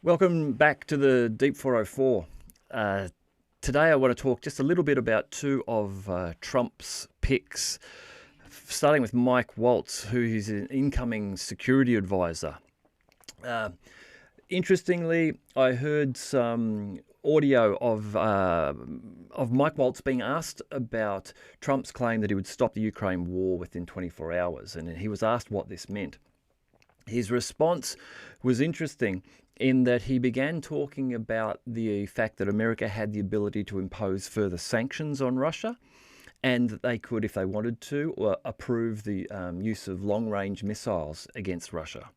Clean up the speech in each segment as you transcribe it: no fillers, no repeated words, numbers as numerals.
Welcome back to the Deep 404. Today I want to talk just a little bit about two of Trump's picks, starting with Mike Waltz, who is an incoming security advisor. Interestingly, I heard some audio of Mike Waltz being asked about Trump's claim that he would stop the Ukraine war within 24 hours, and he was asked what this meant. His response was interesting in that he began talking about the fact that America had the ability to impose further sanctions on Russia, and that they could, if they wanted to, approve the use of long-range missiles against Russia.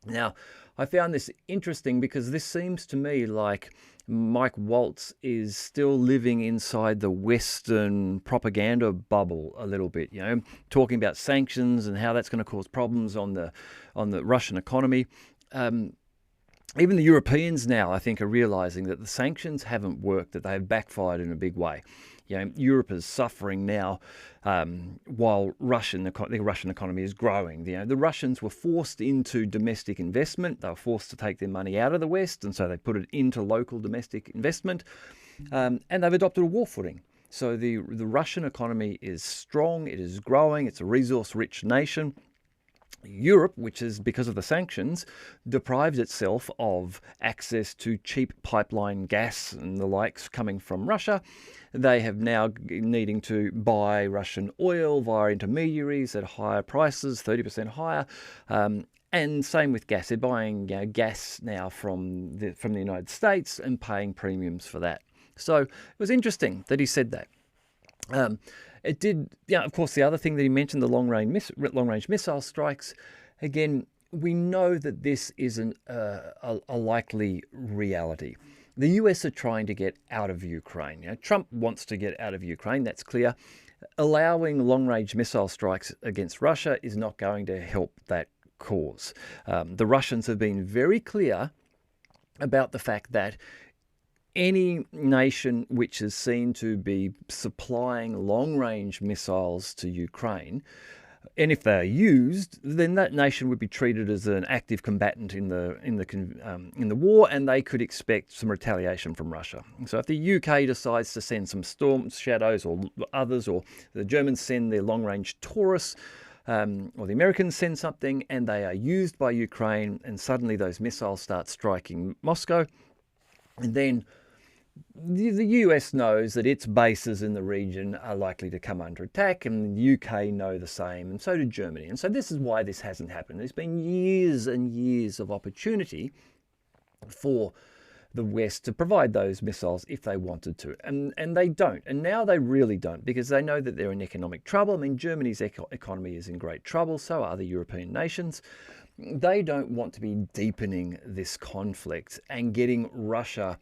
Now, I found this interesting because this seems to me like Mike Waltz is still living inside the Western propaganda bubble a little bit, talking about sanctions and how that's going to cause problems on the Russian economy. Even the Europeans now, I think, are realizing that the sanctions haven't worked, that they have backfired in a big way. Europe is suffering now while the Russian economy is growing. The Russians were forced into domestic investment. They were forced to take their money out of the West, and so they put it into local domestic investment, and they've adopted a war footing. So the Russian economy is strong, it is growing, it's a resource-rich nation. Europe, which is, because of the sanctions, deprived itself of access to cheap pipeline gas and the likes coming from Russia. They have now needing to buy Russian oil via intermediaries at higher prices, 30% higher. And same with gas. They're buying gas now from the United States and paying premiums for that. So it was interesting that he said that. It did, of course, the other thing that he mentioned, the long-range missile strikes. Again, we know that this isn't a likely reality. The US are trying to get out of Ukraine. Trump wants to get out of Ukraine, that's clear. Allowing long-range missile strikes against Russia is not going to help that cause. The Russians have been very clear about the fact that any nation which is seen to be supplying long-range missiles to Ukraine, and if they are used, then that nation would be treated as an active combatant in the war, and they could expect some retaliation from Russia. So if the UK decides to send some Storm Shadows or others, or the Germans send their long-range Taurus, or the Americans send something, and they are used by Ukraine, and suddenly those missiles start striking Moscow, and then the US knows that its bases in the region are likely to come under attack, and the UK know the same, and so do Germany. And so this is why this hasn't happened. There's been years and years of opportunity for the West to provide those missiles if they wanted to. And they don't. And now they really don't, because they know that they're in economic trouble. I mean, Germany's economy is in great trouble, so are the European nations. They don't want to be deepening this conflict and getting Russia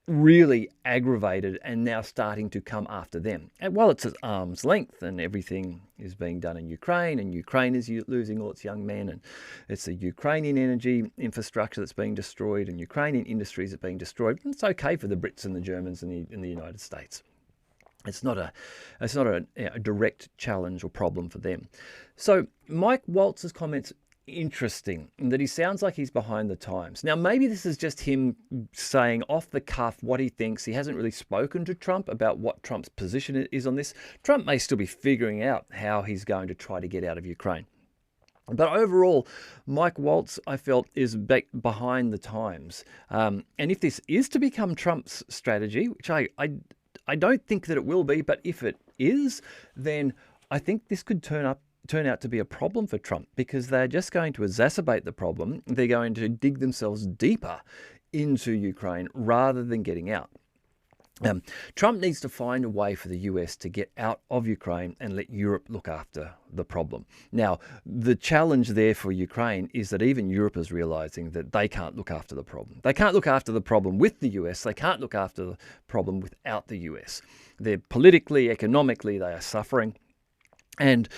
really aggravated and now starting to come after them. And while it's at arm's length and everything is being done in Ukraine, and Ukraine is losing all its young men, and it's the Ukrainian energy infrastructure that's being destroyed, and Ukrainian industries are being destroyed, it's okay for the Brits and the Germans and the United States. It's not a direct challenge or problem for them. So Mike Waltz's comments, interesting in that he sounds like he's behind the times. Now, maybe this is just him saying off the cuff what he thinks. He hasn't really spoken to Trump about what Trump's position is on this. Trump may still be figuring out how he's going to try to get out of Ukraine. But overall, Mike Waltz, I felt, is behind the times. And if this is to become Trump's strategy, which I don't think that it will be, but if it is, then I think this could turn out to be a problem for Trump, because they're just going to exacerbate the problem. They're going to dig themselves deeper into Ukraine rather than getting out. Trump needs to find a way for the US to get out of Ukraine and let Europe look after the problem. Now, the challenge there for Ukraine is that even Europe is realizing that they can't look after the problem. They can't look after the problem with the US. They can't look after the problem without the US. They're politically, economically, they are suffering. And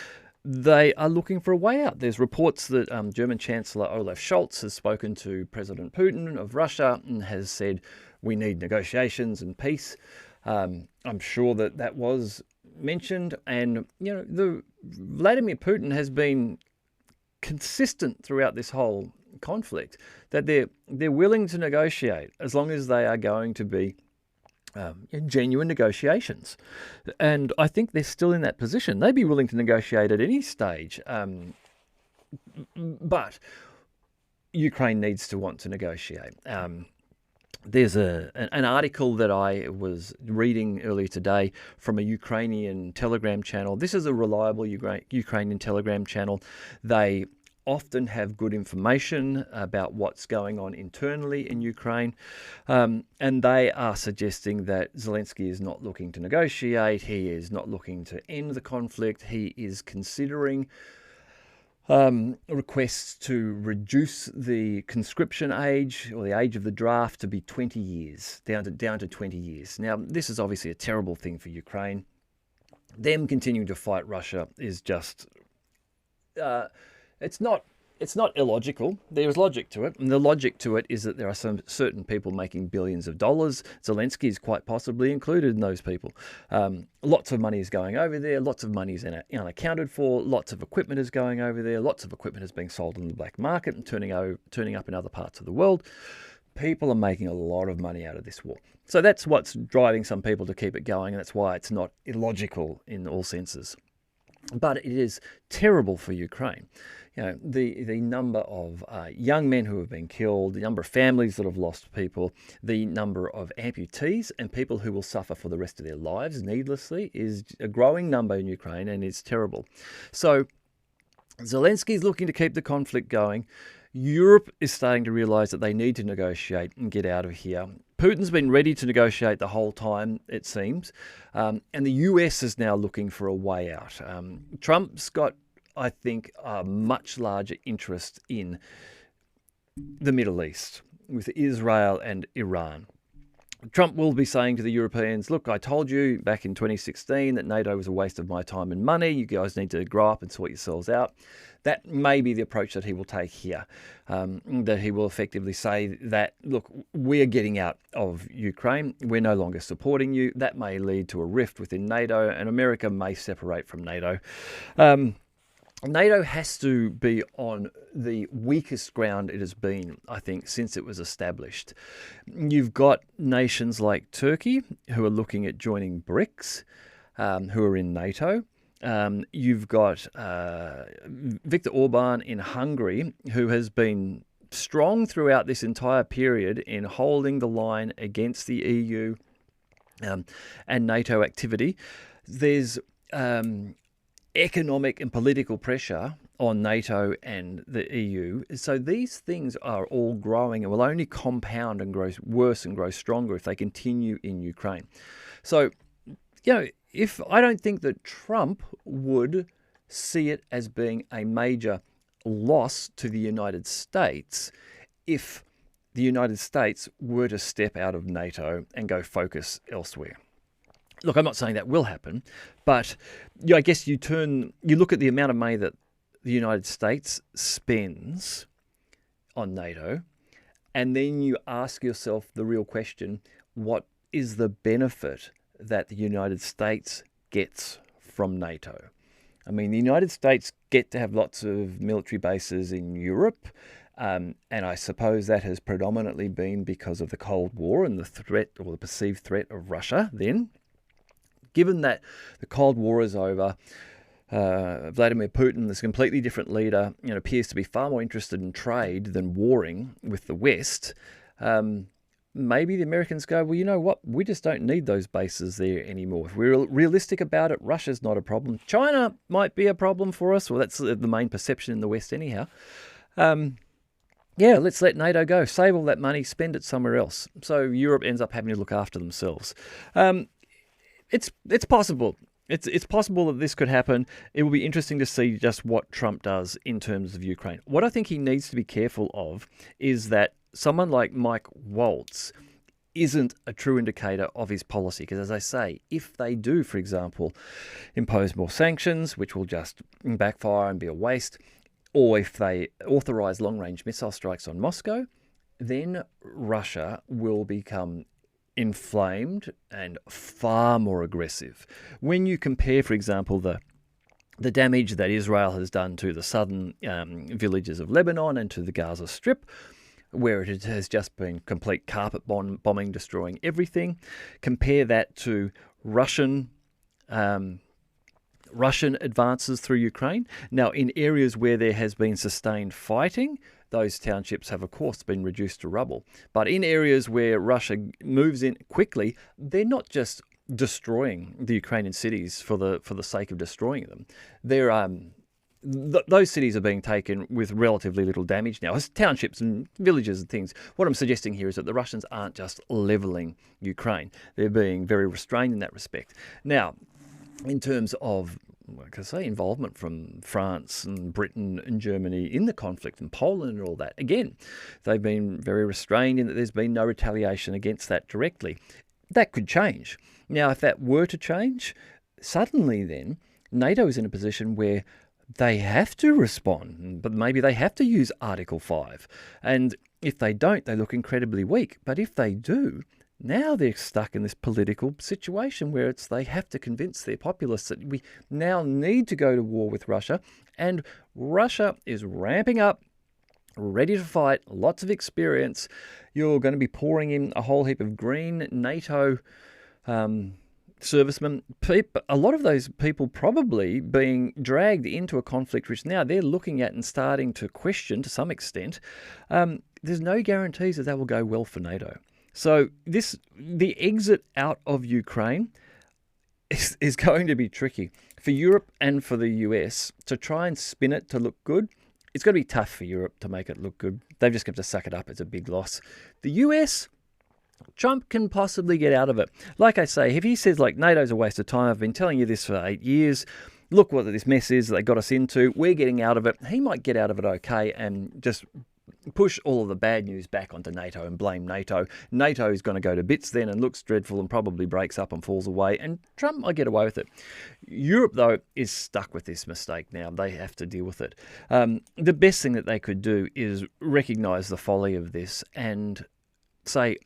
they are looking for a way out. There's reports that German Chancellor Olaf Scholz has spoken to President Putin of Russia and has said, we need negotiations and peace. I'm sure that was mentioned. And, Vladimir Putin has been consistent throughout this whole conflict, that they're willing to negotiate as long as they are going to be genuine negotiations. And I think they're still in that position. They'd be willing to negotiate at any stage. But Ukraine needs to want to negotiate. There's an article that I was reading earlier today from a Ukrainian Telegram channel. This is a reliable Ukrainian Telegram channel. They often have good information about what's going on internally in Ukraine. And they are suggesting that Zelensky is not looking to negotiate. He is not looking to end the conflict. He is considering requests to reduce the conscription age, or the age of the draft, to be 20 years, down to 20 years. Now, this is obviously a terrible thing for Ukraine. Them continuing to fight Russia is just, it's not illogical. There is logic to it, and the logic to it is that there are some certain people making billions of dollars. Zelensky is quite possibly included in those people. Lots of money is going over there. Lots of money is unaccounted for. Lots of equipment is going over there. Lots of equipment is being sold in the black market and turning up in other parts of the world. People are making a lot of money out of this war. So that's what's driving some people to keep it going, and that's why it's not illogical in all senses. But it is terrible for Ukraine. You know, the number of young men who have been killed, the number of families that have lost people, the number of amputees and people who will suffer for the rest of their lives needlessly is a growing number in Ukraine, and it's terrible. So Zelensky is looking to keep the conflict going. Europe is starting to realise that they need to negotiate and get out of here. Putin's been ready to negotiate the whole time, it seems, and the US is now looking for a way out. Trump's got, I think, a much larger interest in the Middle East with Israel and Iran. Trump will be saying to the Europeans, look, I told you back in 2016 that NATO was a waste of my time and money. You guys need to grow up and sort yourselves out. That may be the approach that he will take here, that he will effectively say that, look, we're getting out of Ukraine. We're no longer supporting you. That may lead to a rift within NATO, and America may separate from NATO. NATO has to be on the weakest ground it has been, I think, since it was established. You've got nations like Turkey who are looking at joining BRICS, who are in NATO. You've got Viktor Orban in Hungary, who has been strong throughout this entire period in holding the line against the EU and NATO activity. There's economic and political pressure on NATO and the EU. So these things are all growing and will only compound and grow worse and grow stronger if they continue in Ukraine. So, you know, if I don't think that Trump would see it as being a major loss to the United States if the United States were to step out of NATO and go focus elsewhere. Look, I'm not saying that will happen, but I guess you look at the amount of money that the United States spends on NATO, and then you ask yourself the real question, what is the benefit that the United States gets from NATO? I mean, the United States get to have lots of military bases in Europe, and I suppose that has predominantly been because of the Cold War and the threat, or the perceived threat, of Russia then. Given that the Cold War is over, Vladimir Putin, this completely different leader, appears to be far more interested in trade than warring with the West. Maybe the Americans go, well, you know what? We just don't need those bases there anymore. If we're realistic about it, Russia's not a problem. China might be a problem for us. Well, that's the main perception in the West anyhow. Yeah, let's let NATO go. Save all that money, spend it somewhere else. So Europe ends up having to look after themselves. It's possible. It's possible that this could happen. It will be interesting to see just what Trump does in terms of Ukraine. What I think he needs to be careful of is that someone like Mike Waltz isn't a true indicator of his policy. Because as I say, if they do, for example, impose more sanctions, which will just backfire and be a waste, or if they authorize long-range missile strikes on Moscow, then Russia will become inflamed and far more aggressive. When you compare, for example, the the damage that Israel has done to the southern villages of Lebanon and to the Gaza Strip, where it has just been complete carpet bombing, destroying everything. Compare that to Russian advances through Ukraine. Now, in areas where there has been sustained fighting, those townships have, of course, been reduced to rubble. But in areas where Russia moves in quickly, they're not just destroying the Ukrainian cities for the sake of destroying them. They're those cities are being taken with relatively little damage now, as townships and villages and things. What I'm suggesting here is that the Russians aren't just levelling Ukraine. They're being very restrained in that respect. Now, in terms of, like I say, involvement from France and Britain and Germany in the conflict and Poland and all that, again, they've been very restrained in that there's been no retaliation against that directly. That could change. Now, if that were to change, suddenly then NATO is in a position where they have to respond, but maybe they have to use Article 5. And if they don't, they look incredibly weak. But if they do, now they're stuck in this political situation where they have to convince their populace that we now need to go to war with Russia. And Russia is ramping up, ready to fight, lots of experience. You're going to be pouring in a whole heap of green NATO servicemen. A lot of those people probably being dragged into a conflict which now they're looking at and starting to question to some extent. There's no guarantees that that will go well for NATO. So the exit out of Ukraine is going to be tricky for Europe and for the US to try and spin it to look good. It's going to be tough for Europe to make it look good. They've just got to suck it up. It's a big loss. The US, Trump can possibly get out of it. Like I say, if he says, like, NATO's a waste of time, I've been telling you this for 8 years, look what this mess is they got us into, we're getting out of it, he might get out of it okay and just push all of the bad news back onto NATO and blame NATO. NATO is going to go to bits then and looks dreadful and probably breaks up and falls away, and Trump might get away with it. Europe, though, is stuck with this mistake now. They have to deal with it. The best thing that they could do is recognise the folly of this and say,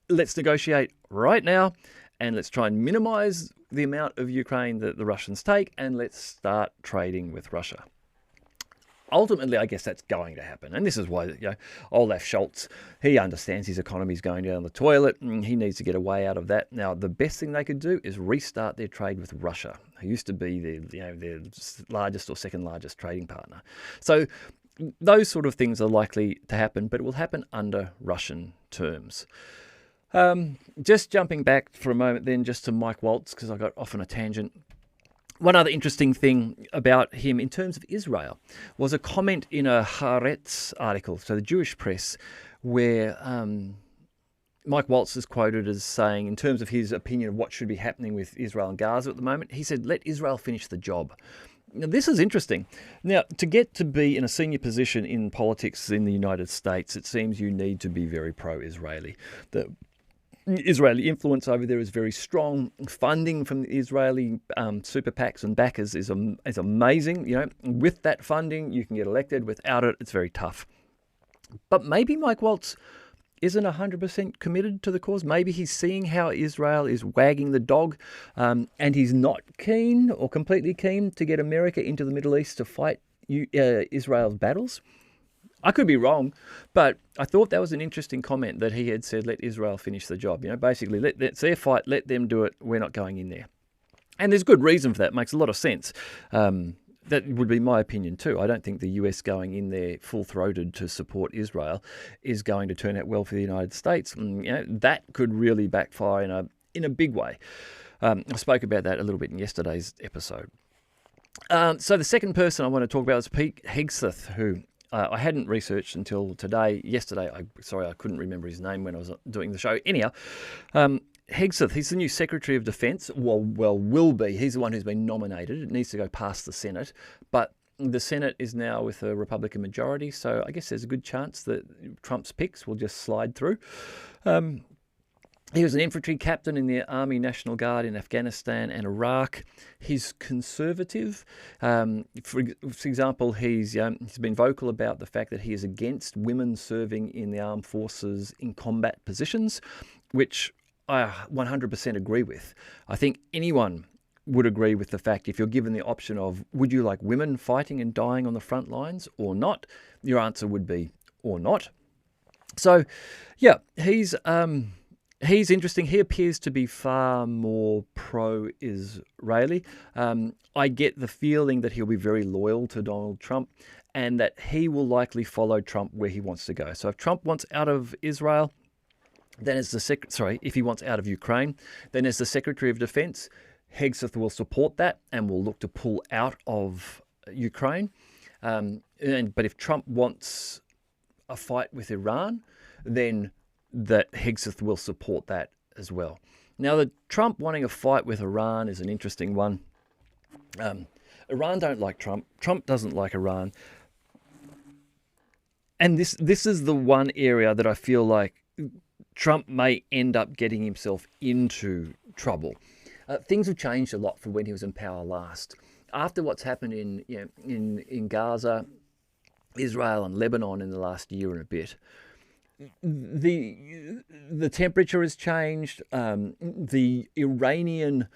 let's negotiate right now and let's try and minimise the amount of Ukraine that the Russians take and let's start trading with Russia. Ultimately, I guess that's going to happen. And this is why, Olaf Scholz, he understands his economy is going down the toilet and he needs to get a way out of that. Now, the best thing they could do is restart their trade with Russia, who used to be their largest or second largest trading partner. So those sort of things are likely to happen, but it will happen under Russian terms. Just jumping back for a moment then just to Mike Waltz, because I got off on a tangent. One other interesting thing about him in terms of Israel was a comment in a Haaretz article, so the Jewish press, where Mike Waltz is quoted as saying, in terms of his opinion of what should be happening with Israel and Gaza at the moment, he said, let Israel finish the job. Now, this is interesting. Now, to get to be in a senior position in politics in the United States, it seems you need to be very pro-Israeli. The Israeli influence over there is very strong. Funding from the Israeli super PACs and backers is amazing. With that funding, you can get elected. Without it, it's very tough. But maybe Mike Waltz isn't 100% committed to the cause. Maybe he's seeing how Israel is wagging the dog, and he's not keen or completely keen to get America into the Middle East to fight Israel's battles. I could be wrong, but I thought that was an interesting comment that he had said, let Israel finish the job. Basically, it's their fight, let them do it, we're not going in there. And there's good reason for that, it makes a lot of sense. That would be my opinion too. I don't think the US going in there full-throated to support Israel is going to turn out well for the United States. That could really backfire in a big way. I spoke about that a little bit in yesterday's episode. So the second person I want to talk about is Pete Hesgeth, who I hadn't researched until today. Yesterday, I couldn't remember his name when I was doing the show. Anyhow, Hesgeth, he's the new Secretary of Defence. Well, will be. He's the one who's been nominated. It needs to go past the Senate. But the Senate is now with a Republican majority, so I guess there's a good chance that Trump's picks will just slide through. He was an infantry captain in the Army National Guard in Afghanistan and Iraq. He's conservative. For example, he's been vocal about the fact that he is against women serving in the armed forces in combat positions, which I 100% agree with. I think anyone would agree with the fact if you're given the option of would you like women fighting and dying on the front lines or not, your answer would be or not. So, yeah, he's interesting. He appears to be far more pro-Israeli. I get the feeling that he'll be very loyal to Donald Trump and that he will likely follow Trump where he wants to go. So if Trump wants out of Israel, then as if he wants out of Ukraine, then as the Secretary of Defense, Hesgeth will support that and will look to pull out of Ukraine. But if Trump wants a fight with Iran, then that Hesgeth will support that as well. Now, the Trump wanting a fight with Iran is an interesting one. Iran don't like Trump. Trump doesn't like Iran. And this is the one area that I feel like Trump may end up getting himself into trouble. Things have changed a lot from when he was in power last. After what's happened in Gaza, Israel and Lebanon in the last year and a bit, the temperature has changed. The Iranian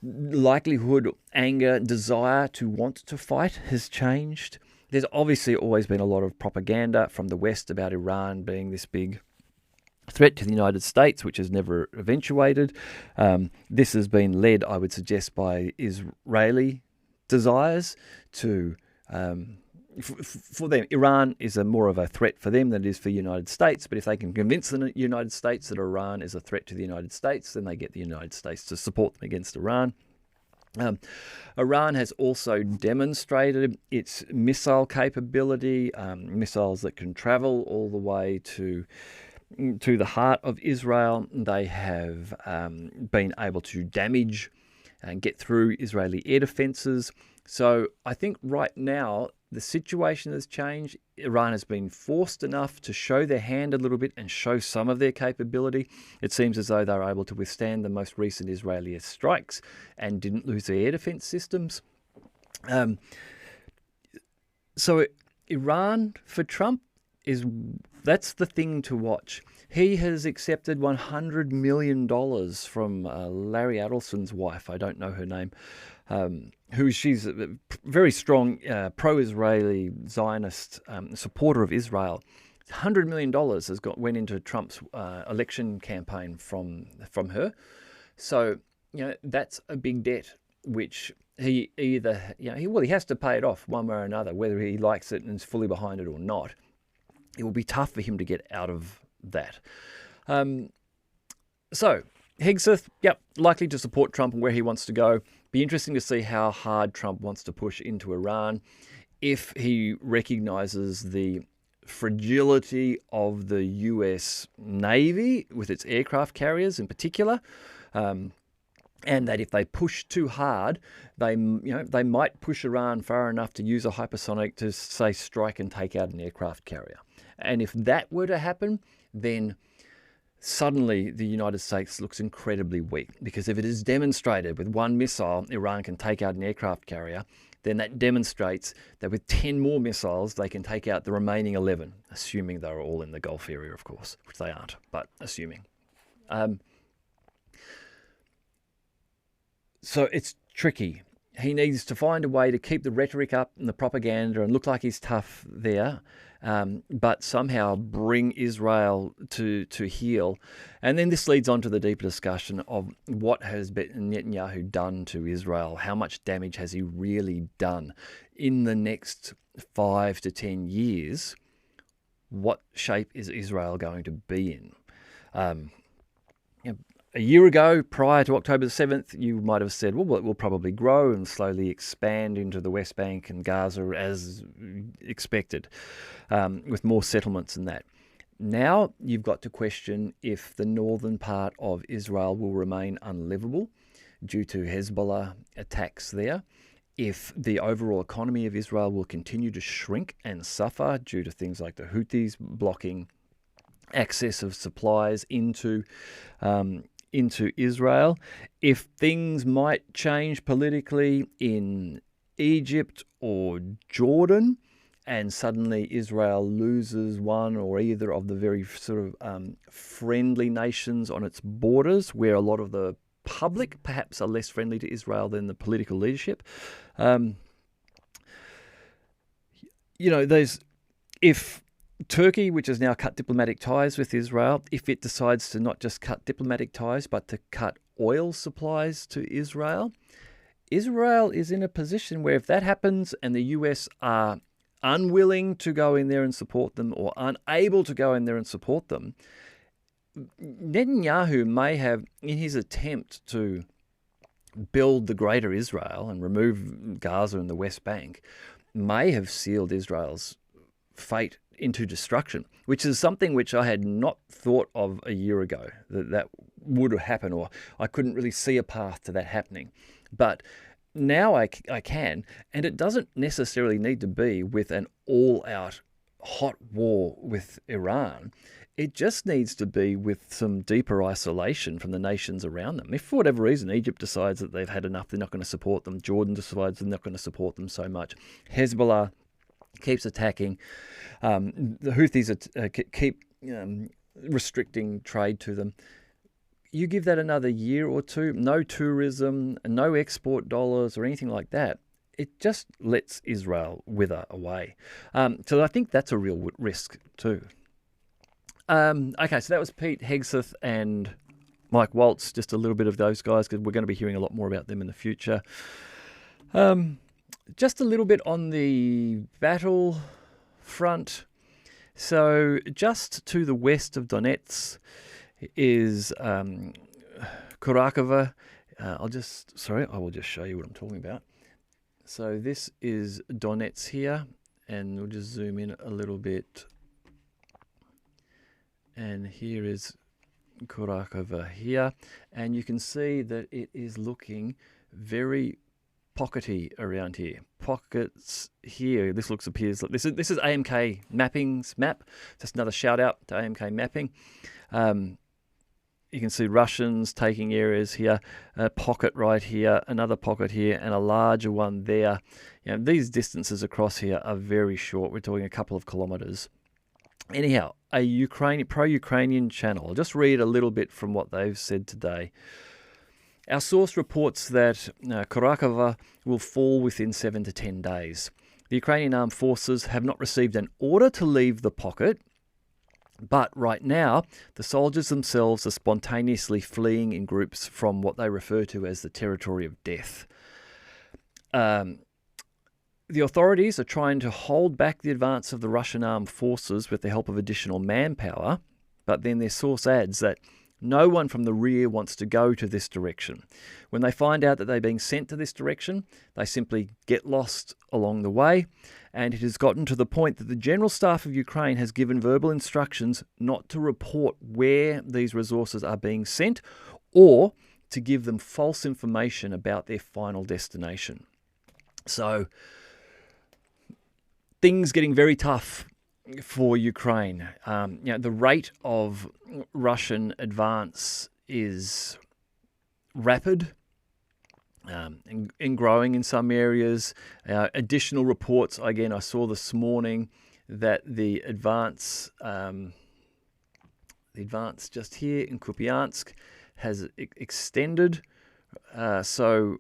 likelihood, anger, desire to want to fight has changed. There's obviously always been a lot of propaganda from the West about Iran being this big threat to the United States, which has never eventuated. This has been led, I would suggest, by Israeli desires to, for them, Iran is more of a threat for them than it is for the United States. But if they can convince the United States that Iran is a threat to the United States, then they get the United States to support them against Iran. Iran has also demonstrated its missile capability, missiles that can travel all the way to the heart of Israel. They have been able to damage and get through Israeli air defenses. So I think right now the situation has changed. Iran has been forced enough to show their hand a little bit and show some of their capability. It seems as though they were able to withstand the most recent Israeli strikes and didn't lose their air defense systems. So Iran for Trump that's the thing to watch. He has accepted $100 million from Larry Adelson's wife. I don't know her name. She's a very strong pro-Israeli Zionist supporter of Israel. $100 million went into Trump's election campaign from her. So that's a big debt, which he either he has to pay it off one way or another, whether he likes it and is fully behind it or not. It will be tough for him to get out of that. So Hesgeth, likely to support Trump and where he wants to go. Be interesting to see how hard Trump wants to push into Iran, if he recognizes the fragility of the US Navy with its aircraft carriers in particular, and that if they push too hard, they might push Iran far enough to use a hypersonic to, say, strike and take out an aircraft carrier. And if that were to happen, then suddenly the United States looks incredibly weak, because if it is demonstrated with one missile Iran can take out an aircraft carrier, then that demonstrates that with 10 more missiles they can take out the remaining 11, assuming they're all in the Gulf area, of course, which they aren't, but assuming. So it's tricky. He needs to find a way to keep the rhetoric up and the propaganda and look like he's tough there, but somehow bring Israel to heel. And then this leads on to the deeper discussion of what has Netanyahu done to Israel. How much damage has he really done? In the next 5 to 10 years, what shape is Israel going to be in? A year ago, prior to October the 7th, you might have said, well, it will probably grow and slowly expand into the West Bank and Gaza as expected, with more settlements and that. Now you've got to question if the northern part of Israel will remain unlivable due to Hezbollah attacks there, if the overall economy of Israel will continue to shrink and suffer due to things like the Houthis blocking access of supplies into Israel, if things might change politically in Egypt or Jordan, and suddenly Israel loses one or either of the very sort of friendly nations on its borders, where a lot of the public perhaps are less friendly to Israel than the political leadership. If Turkey, which has now cut diplomatic ties with Israel, if it decides to not just cut diplomatic ties, but to cut oil supplies to Israel, Israel is in a position where if that happens and the US are unwilling to go in there and support them or unable to go in there and support them, Netanyahu may have, in his attempt to build the greater Israel and remove Gaza and the West Bank, may have sealed Israel's fate into destruction, which is something which I had not thought of a year ago, that would happen, or I couldn't really see a path to that happening. But now I can, and it doesn't necessarily need to be with an all-out hot war with Iran. It just needs to be with some deeper isolation from the nations around them. If for whatever reason Egypt decides that they've had enough, they're not going to support them. Jordan decides they're not going to support them so much. Hezbollah keeps attacking. The Houthis keep restricting trade to them. You give that another year or two, no tourism, no export dollars or anything like that, it just lets Israel wither away. So I think that's a real risk too. Okay, so that was Pete Hesgeth and Mike Waltz, just a little bit of those guys, because we're going to be hearing a lot more about them in the future. Just a little bit on the battle front. So just to the west of Donetsk is Kurakova. I will just show you what I'm talking about. So this is Donetsk here, and we'll just zoom in a little bit. And here is Kurakova here, and you can see that it is looking very pockety around here. Pockets here. This appears like this is AMK Mapping's map. Just another shout out to AMK Mapping. You can see Russians taking areas here, a pocket right here, another pocket here, and a larger one there. These distances across here are very short. We're talking a couple of kilometers. Anyhow, a pro-Ukrainian channel. I'll just read a little bit from what they've said today. Our source reports that Kurakova will fall within 7 to 10 days. The Ukrainian armed forces have not received an order to leave the pocket, but right now the soldiers themselves are spontaneously fleeing in groups from what they refer to as the territory of death. The authorities are trying to hold back the advance of the Russian armed forces with the help of additional manpower, but then their source adds that no one from the rear wants to go to this direction. When they find out that they're being sent to this direction, they simply get lost along the way, and it has gotten to the point that the General Staff of Ukraine has given verbal instructions not to report where these resources are being sent or to give them false information about their final destination. So, things getting very tough for Ukraine. The rate of Russian advance is rapid and growing in some areas. Additional reports, again, I saw this morning that the advance just here in Kupiansk has extended. So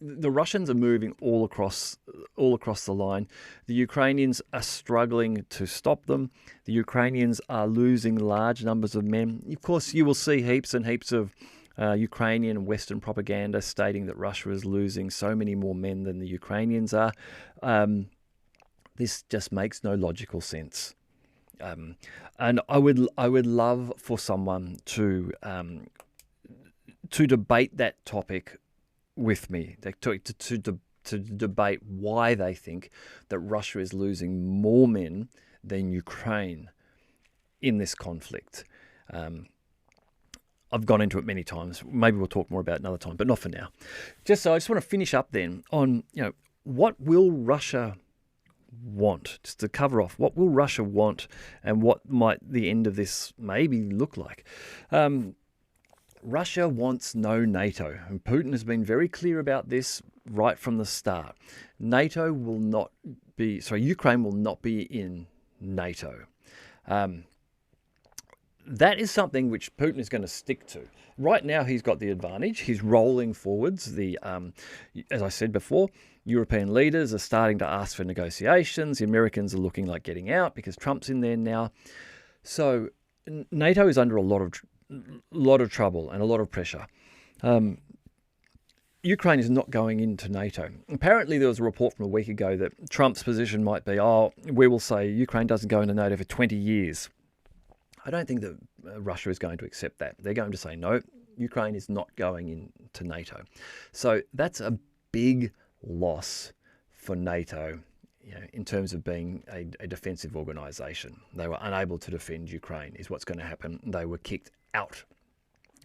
the Russians are moving all across the line. The Ukrainians are struggling to stop them. The Ukrainians are losing large numbers of men. Of course, you will see heaps and heaps of Ukrainian and Western propaganda stating that Russia is losing so many more men than the Ukrainians are. This just makes no logical sense. And I would love for someone to debate that topic with me, to debate why they think that Russia is losing more men than Ukraine in this conflict. I've gone into it many times. Maybe we'll talk more about it another time, but not for now. I just want to finish up then on, what will Russia want? Just to cover off, what will Russia want, and what might the end of this maybe look like? Russia wants no NATO, and Putin has been very clear about this right from the start. Ukraine will not be in NATO. that is something which Putin is going to stick to. Right now, he's got the advantage. He's rolling forwards. As I said before, European leaders are starting to ask for negotiations. The Americans are looking like getting out because Trump's in there now. So NATO is under a lot of trouble and a lot of pressure. Ukraine is not going into NATO. Apparently, there was a report from a week ago that Trump's position might be, we will say Ukraine doesn't go into NATO for 20 years. I don't think that Russia is going to accept that. They're going to say, no, Ukraine is not going into NATO. So that's a big loss for NATO, in terms of being a defensive organisation. They were unable to defend Ukraine is what's going to happen. They were kicked out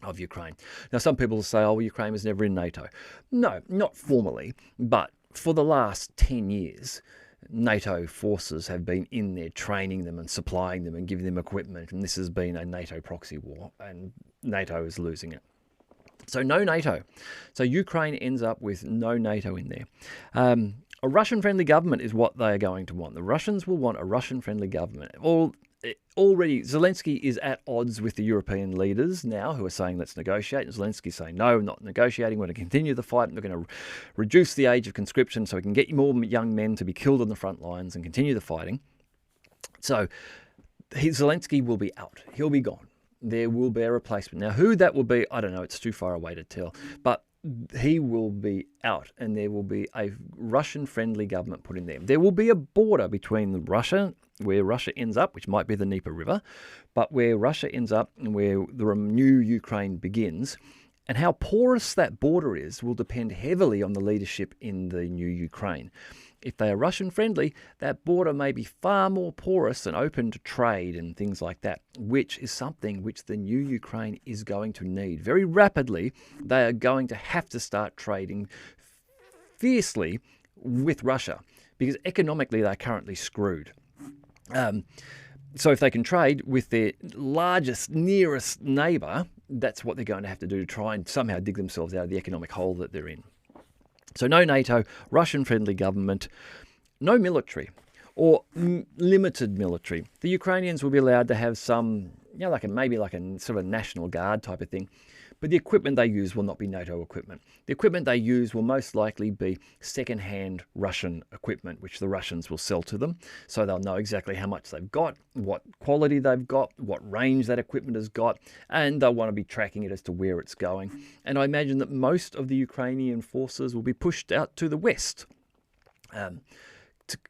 of Ukraine. Now, some people say, Ukraine was never in NATO. No, not formally, but for the last 10 years, NATO forces have been in there training them and supplying them and giving them equipment, and this has been a NATO proxy war, and NATO is losing it. So no NATO. So Ukraine ends up with no NATO in there. A Russian-friendly government is what they are going to want. The Russians will want a Russian-friendly government. Already, Zelensky is at odds with the European leaders now who are saying, let's negotiate. And Zelensky's saying, no, not negotiating. We're going to continue the fight. We're going to reduce the age of conscription so we can get more young men to be killed on the front lines and continue the fighting. So Zelensky will be out. He'll be gone. There will be a replacement. Now, who that will be, I don't know. It's too far away to tell. But he will be out, and there will be a Russian-friendly government put in there. There will be a border between Russia, where Russia ends up, which might be the Dnieper River, but where Russia ends up and where the new Ukraine begins. And how porous that border is will depend heavily on the leadership in the new Ukraine. If they are Russian-friendly, that border may be far more porous and open to trade and things like that, which is something which the new Ukraine is going to need. Very rapidly, they are going to have to start trading fiercely with Russia because economically they're currently screwed. So if they can trade with their largest, nearest neighbour, that's what they're going to have to do to try and somehow dig themselves out of the economic hole that they're in. So no NATO, Russian-friendly government, no military or limited military. The Ukrainians will be allowed to have some, maybe like a sort of a National Guard type of thing. But the equipment they use will not be NATO equipment. The equipment they use will most likely be second-hand Russian equipment, which the Russians will sell to them. So they'll know exactly how much they've got, what quality they've got, what range that equipment has got, and they'll want to be tracking it as to where it's going. And I imagine that most of the Ukrainian forces will be pushed out to the west,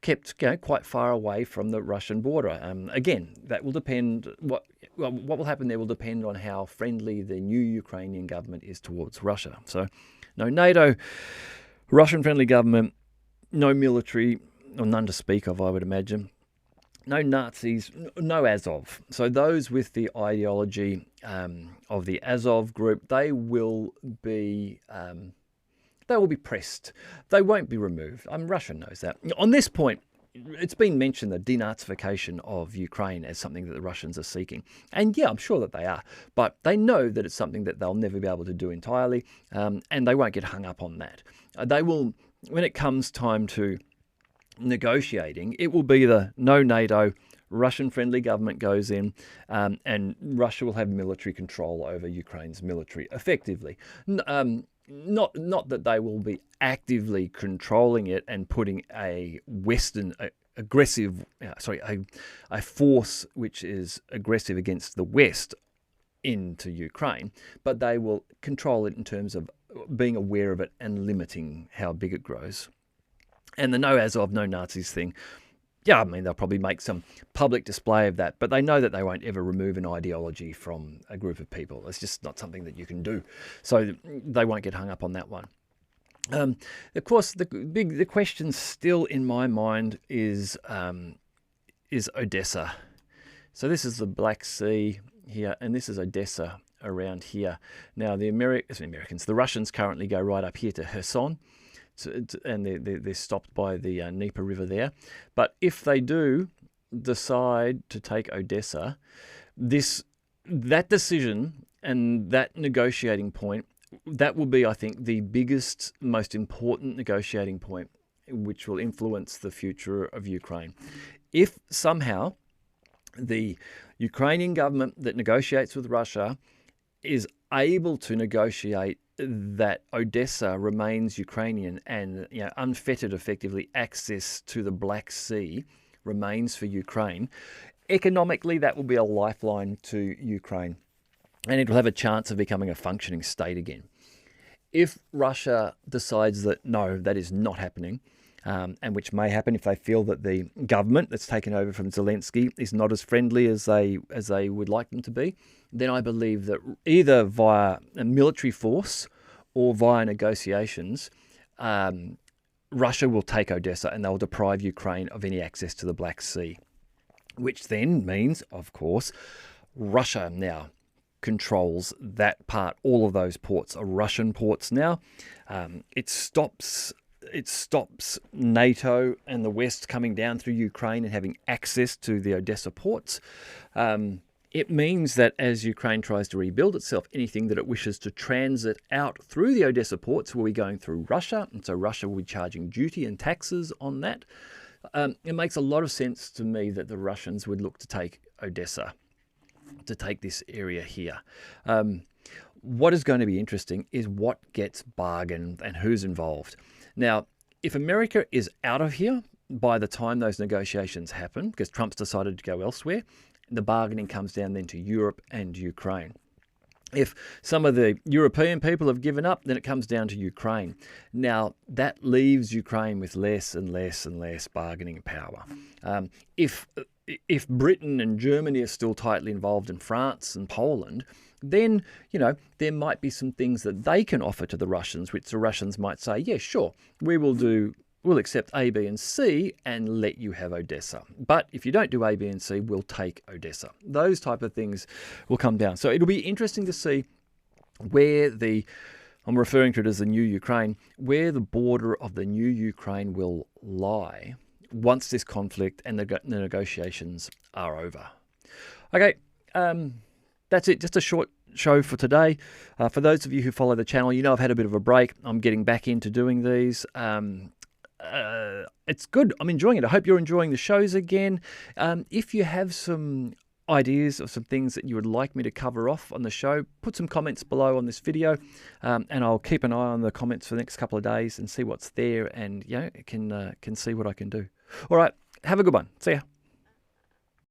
kept quite far away from the Russian border. Again, that will depend. What will happen there will depend on how friendly the new Ukrainian government is towards Russia. So, no NATO, Russian-friendly government, no military, or none to speak of, I would imagine. No Nazis, no Azov. So those with the ideology of the Azov group, they will be pressed. They won't be removed. Russia knows that. On this point, it's been mentioned the denazification of Ukraine as something that the Russians are seeking. And yeah, I'm sure that they are. But they know that it's something that they'll never be able to do entirely, and they won't get hung up on that. They will, when it comes time to negotiating, it will be the no NATO, Russian-friendly government goes in, and Russia will have military control over Ukraine's military effectively. Not that they will be actively controlling it and putting a Western a force which is aggressive against the West into Ukraine, but they will control it in terms of being aware of it and limiting how big it grows. And the no Azov, no Nazis thing, yeah, I mean, they'll probably make some public display of that, but they know that they won't ever remove an ideology from a group of people. It's just not something that you can do. So they won't get hung up on that one. Of course, the question still in my mind is Odessa. So this is the Black Sea here, and this is Odessa around here. Now, the Russians currently go right up here to Kherson. And they're stopped by the Dnieper River there. But if they do decide to take Odessa, that decision and that negotiating point, that will be, I think, the biggest, most important negotiating point which will influence the future of Ukraine. If somehow the Ukrainian government that negotiates with Russia is able to negotiate that Odessa remains Ukrainian and unfettered, effectively, access to the Black Sea remains for Ukraine. Economically, that will be a lifeline to Ukraine, and it will have a chance of becoming a functioning state again. If Russia decides that no, that is not happening, and which may happen if they feel that the government that's taken over from Zelensky is not as friendly as they would like them to be, then I believe that either via a military force or via negotiations, Russia will take Odessa and they'll deprive Ukraine of any access to the Black Sea, which then means, of course, Russia now controls that part. All of those ports are Russian ports now. It stops NATO and the West coming down through Ukraine and having access to the Odessa ports. It means that as Ukraine tries to rebuild itself, anything that it wishes to transit out through the Odessa ports will be going through Russia, and so Russia will be charging duty and taxes on that. It makes a lot of sense to me that the Russians would look to take Odessa, to take this area here. What is going to be interesting is what gets bargained and who's involved. Now, if America is out of here by the time those negotiations happen, because Trump's decided to go elsewhere, the bargaining comes down then to Europe and Ukraine. If some of the European people have given up, then it comes down to Ukraine. Now, that leaves Ukraine with less and less and less bargaining power. If Britain and Germany are still tightly involved in France and Poland, then, there might be some things that they can offer to the Russians, which the Russians might say, yeah, sure, we'll accept A, B, and C and let you have Odessa. But if you don't do A, B, and C, we'll take Odessa. Those type of things will come down. So it'll be interesting to see where I'm referring to it as the new Ukraine, where the border of the new Ukraine will lie once this conflict and the negotiations are over. Okay, that's it. Just a short show for today. For those of you who follow the channel, I've had a bit of a break. I'm getting back into doing these. It's good. I'm enjoying it. I hope you're enjoying the shows again. If you have some ideas or some things that you would like me to cover off on the show, put some comments below on this video, and I'll keep an eye on the comments for the next couple of days and see what's there, and can see what I can do. All right, have a good one. See ya.